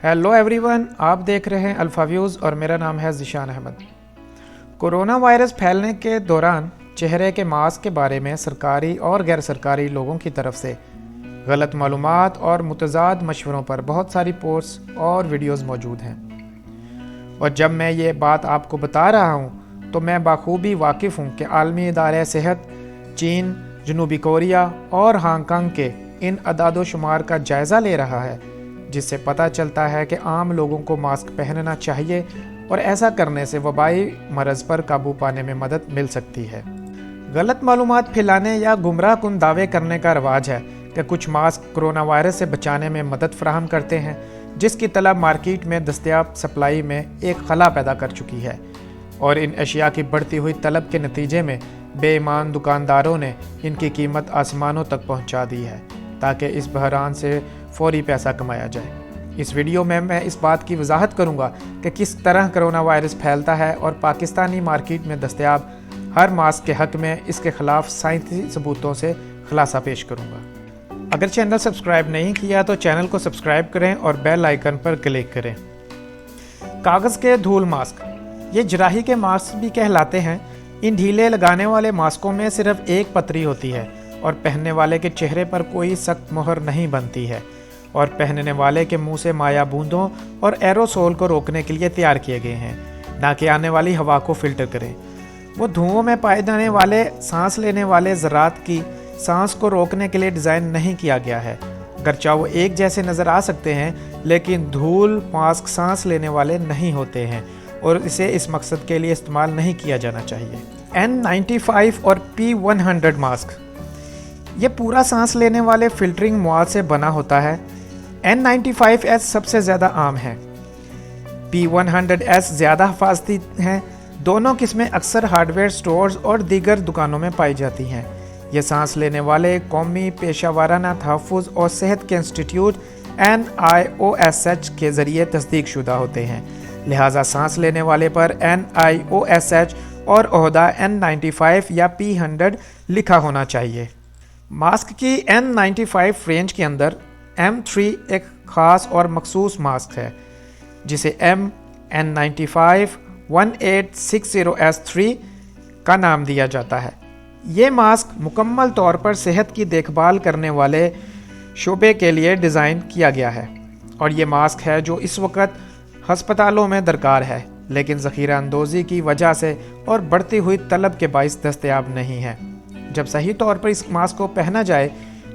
Hello everyone, आप देख रहे हैं अल्फा व्यूज़ और मेरा नाम है ज़ीशान अहमद। कोरोना वायरस फैलने के दौरान चेहरे के मास्क के बारे में सरकारी और गैर सरकारी लोगों की तरफ से गलत मालूमात और मुतज़ाद मशवरों पर बहुत सारी पोस्ट्स और वीडियोस मौजूद हैं, और जब मैं ये बात आपको बता रहा हूँ तो मैं बाखूबी वाकिफ़ हूँ कि आलमी इदारे सेहत चीन, जनूबी कोरिया और हांगकांग के इन अदाद शुमार का जायज़ा ले रहा है, जिससे पता चलता है कि आम लोगों को मास्क पहनना चाहिए और ऐसा करने से वबाई मरज़ पर काबू पाने में मदद मिल सकती है। गलत मालूमात फैलाने या गुमराह कुन दावे करने का रवाज है कि कुछ मास्क कोरोना वायरस से बचाने में मदद फराहम करते हैं, जिसकी तलब मार्केट में दस्तयाब सप्लाई में एक खला पैदा कर चुकी है, और इन अशिया की बढ़ती हुई तलब के नतीजे में बेईमान दुकानदारों ने इनकी कीमत आसमानों तक पहुंचा दी है ताकि इस बहरान से फौरी पैसा कमाया जाए। इस वीडियो में मैं इस बात की वजाहत करूंगा कि किस तरह कोरोना वायरस फैलता है और पाकिस्तानी मार्केट में दस्तयाब हर मास्क के हक़ में इसके ख़िलाफ़ साइंसी सबूतों से खुलासा पेश करूंगा। अगर चैनल सब्सक्राइब नहीं किया तो चैनल को सब्सक्राइब करें और बेल आइकन पर क्लिक करें। कागज़ के धूल मास्क, ये जराही के मास्क भी कहलाते हैं। इन ढीले लगाने वाले मास्कों में सिर्फ एक पतरी होती है और पहनने वाले के चेहरे पर कोई सख्त मोहर नहीं बनती है, और पहनने वाले के मुंह से माया बूंदों और एरोसोल को रोकने के लिए तैयार किए गए हैं, ना कि आने वाली हवा को फिल्टर करें। वो धुओं में पाए जाने वाले सांस लेने वाले ज़रात की सांस को रोकने के लिए डिज़ाइन नहीं किया गया है। अगरचे वो एक जैसे नज़र आ सकते हैं, लेकिन धूल मास्क सांस लेने वाले नहीं होते हैं और इसे इस मकसद के लिए इस्तेमाल नहीं किया जाना चाहिए। N95 और P100 मास्क, ये पूरा सांस लेने वाले फिल्टरिंग मवाद से बना होता है। N95S सबसे ज़्यादा आम है, P100S ज़्यादा हिफाजती हैं। दोनों किस्में अक्सर हार्डवेयर स्टोर्स और दीगर दुकानों में पाई जाती हैं। ये सांस लेने वाले कौमी पेशा वाराना तहफ़्फ़ुज़ और सेहत के इंस्टीट्यूट NIOSH के ज़रिए तस्दीक शुदा होते हैं, लिहाजा सांस लेने वाले पर NIOSH और ओहदा N95 या P100 लिखा होना चाहिए। मास्क की N95 रेंज के अंदर M3 एक ख़ास और मखसूस मास्क है, जिसे N95 1860S3 का नाम दिया जाता है। ये मास्क मुकम्मल तौर पर सेहत की देखभाल करने वाले शोबे के लिए डिज़ाइन किया गया है, और ये मास्क है जो इस वक्त हस्पतालों में दरकार है, लेकिन ज़ख़ीरा अंदोज़ी की वजह से और बढ़ती हुई तलब के बाइस दस्तयाब नहीं है। जब सही तौर पर इस मास्क को पहना जाए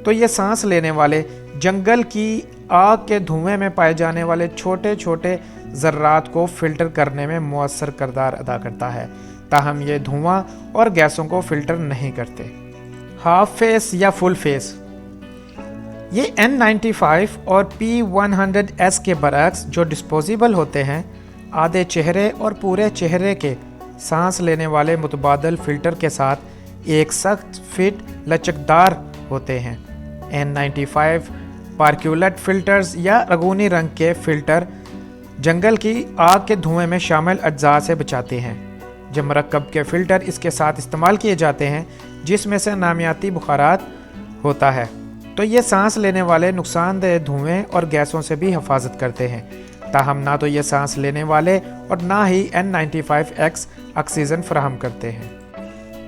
तो ये सांस लेने वाले जंगल की आग के धुएं में पाए जाने वाले छोटे छोटे ज़र्रात को फ़िल्टर करने में मुअस्सर किरदार अदा करता है, ताहम ये धुआं और गैसों को फ़िल्टर नहीं करते। हाफ फेस या फुल फेस, ये N95 और P100S के बरक्स जो डिस्पोजेबल होते हैं, आधे चेहरे और पूरे चेहरे के सांस लेने वाले मुतबादल फ़िल्टर के साथ एक सख्त फिट लचकदार होते हैं। N95 पार्क्यूलेट फ़िल्टर्स या रगूनी रंग के फ़िल्टर जंगल की आग के धुएं में शामिल अज्जा से बचाते हैं। जब मरकब के फ़िल्टर इसके साथ इस्तेमाल किए जाते हैं, जिसमें से नामियाती बुखारात होता है, तो ये सांस लेने वाले नुकसानदेह धुएं और गैसों से भी हिफाजत करते हैं, ताहम ना तो ये सांस लेने वाले और ना ही N95X ऑक्सीजन फराहम करते हैं।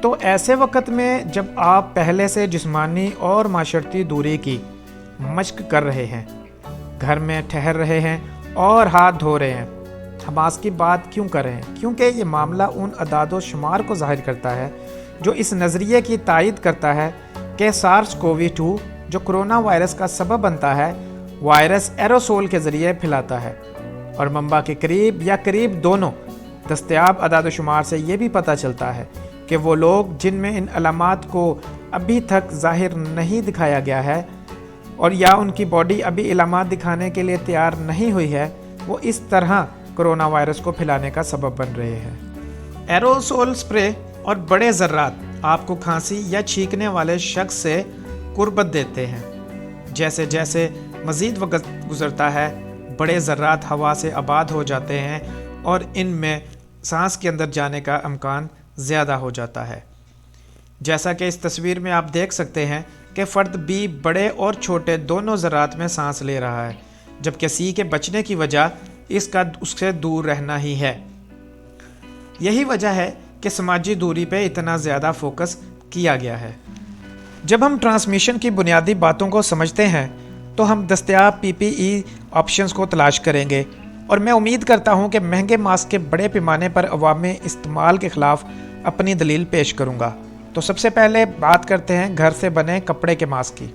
तो ऐसे वक्त में जब आप पहले से जिस्मानी और माशरती दूरी की मशक कर रहे हैं, घर में ठहर रहे हैं और हाथ धो रहे हैं, हम मास्क की बात क्यों कर रहे हैं? क्योंकि ये मामला उन अदाद शुमार को ज़ाहिर करता है जो इस नज़रिए की तायद करता है कि SARS-CoV-2 जो कोरोना वायरस का सबब बनता है, वायरस एरोसोल के ज़रिए फैलाता है, और मंबा के करीब या करीब दोनों दस्तयाब अदाद शुमार से ये भी पता चलता है कि वो लोग जिनमें इन अलामात को अभी तक ज़ाहिर नहीं दिखाया गया है, और या उनकी बॉडी अभी इलामात दिखाने के लिए तैयार नहीं हुई है, वो इस तरह कोरोना वायरस को फैलाने का सबब बन रहे हैं। एरोसोल स्प्रे और बड़े ज़र्रात आपको खांसी या छींकने वाले शख्स से कुर्बत देते हैं। जैसे जैसे मज़ीद वक्त गुज़रता है, बड़े ज़र्रात हवा से आबाद हो जाते हैं और इनमें सांस के अंदर जाने का इम्कान ज़्यादा हो जाता है। जैसा कि इस तस्वीर में आप देख सकते हैं कि फ़र्द भी बड़े और छोटे दोनों ज़रात में सांस ले रहा है, जबकि सी के बचने की वजह इसका उससे दूर रहना ही है। यही वजह है कि समाजी दूरी पे इतना ज़्यादा फोकस किया गया है। जब हम ट्रांसमिशन की बुनियादी बातों को समझते हैं तो हम दस्तयाब पीपीई ऑप्शंस को तलाश करेंगे, और मैं उम्मीद करता हूं कि महंगे मास्क के बड़े पैमाने पर अवामी इस्तेमाल के ख़िलाफ़ अपनी दलील पेश करूंगा। तो सबसे पहले बात करते हैं घर से बने कपड़े के मास्क की।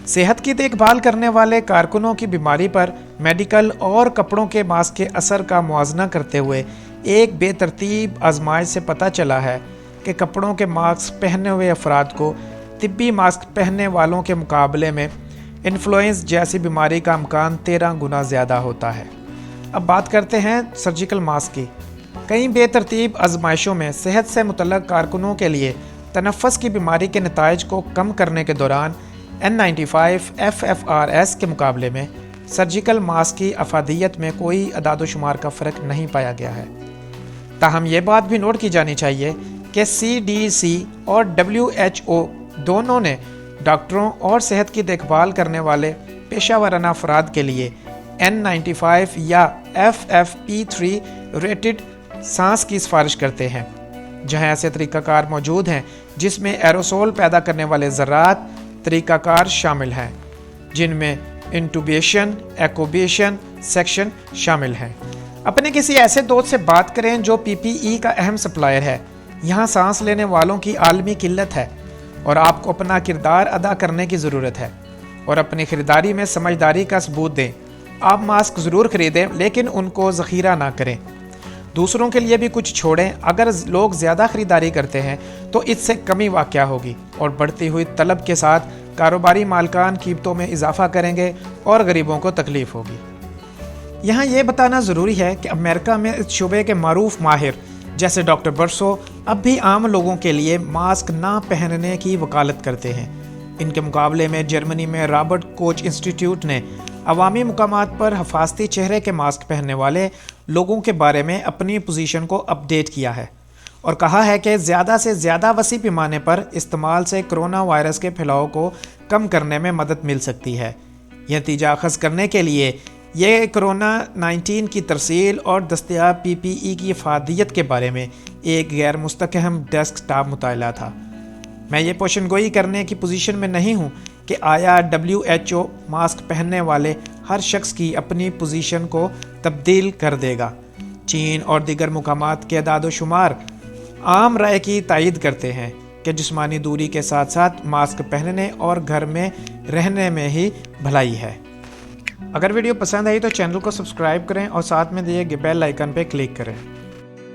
सेहत की देखभाल करने वाले कारकुनों की बीमारी पर मेडिकल और कपड़ों के मास्क के असर का मुआजना करते हुए एक बेतरतीब आजमाइश से पता चला है कि कपड़ों के मास्क पहने हुए अफराद को तिब्बी मास्क पहनने वालों के मुकाबले में इन्फ्लुएंजा जैसी बीमारी का अमकान 13 गुना ज़्यादा होता है। अब बात करते हैं सर्जिकल मास्क की। कई बेतरतीब आजमाइशों में सेहत से मुतल्लक कारकुनों के लिए तनफ़्फ़ुस की बीमारी के नताइज को कम करने के दौरान N95 FFRS के मुकाबले में सर्जिकल मास्क की अफादियत में कोई अदाद-ओ-शुमार का फ़र्क नहीं पाया गया है। ताहम ये बात भी नोट की जानी चाहिए कि CDC और WHO दोनों ने डॉक्टरों और सेहत की देखभाल करने वाले पेशा वराना अफराद के लिए N95 या FFP3 रेटेड सांस की सिफारिश करते हैं, जहां ऐसे तरीक़ाकार मौजूद हैं जिसमें एरोसोल पैदा करने वाले ज़रात तरीक़ाकार शामिल हैं, जिनमें इंटूबेशन, एक्यूबेशन, सेक्शन शामिल हैं। अपने किसी ऐसे दोस्त से बात करें जो PPE का अहम सप्लायर है। यहाँ सांस लेने वालों की आलमी किल्लत है और आपको अपना किरदार अदा करने की ज़रूरत है, और अपनी ख़रीदारी में समझदारी का सबूत दें। आप मास्क ज़रूर ख़रीदें, लेकिन उनको ज़ख़ीरा ना करें। दूसरों के लिए भी कुछ छोड़ें। अगर लोग ज़्यादा ख़रीदारी करते हैं तो इससे कमी वाक़या होगी, और बढ़ती हुई तलब के साथ कारोबारी मालकान कीमतों में इजाफ़ा करेंगे और गरीबों को तकलीफ़ होगी। यहाँ ये बताना ज़रूरी है कि अमेरिका में इस शोबे के मारूफ माहिर जैसे डॉक्टर बर्सो अब भी आम लोगों के लिए मास्क ना पहनने की वकालत करते हैं। इनके मुकाबले में जर्मनी में रॉबर्ट कोच इंस्टीट्यूट ने अवामी मुकामात पर हफाजती चेहरे के मास्क पहनने वाले लोगों के बारे में अपनी पोजीशन को अपडेट किया है और कहा है कि ज़्यादा से ज़्यादा वसी पैमाने पर इस्तेमाल से कोरोना वायरस के फैलाव को कम करने में मदद मिल सकती है। यह नतीजा अखज़ करने के लिए ये कोरोना 19 की तरसील और दस्तयाब PPE की अफादियत के बारे में एक गैर मुस्तकहम डेस्कटॉप मुताला था। मैं ये पोशनगोई करने की पोजीशन में नहीं हूँ कि आया WHO मास्क पहनने वाले हर शख्स की अपनी पोजीशन को तब्दील कर देगा। चीन और दीगर मुकामात के अदाद-ओ-शुमार आम राय की तायद करते हैं कि जिस्मानी दूरी के साथ साथ मास्क पहनने और घर में रहने में ही भलाई है। अगर वीडियो पसंद आई तो चैनल को सब्सक्राइब करें और साथ में दिए गए बेल आइकन पर क्लिक करें।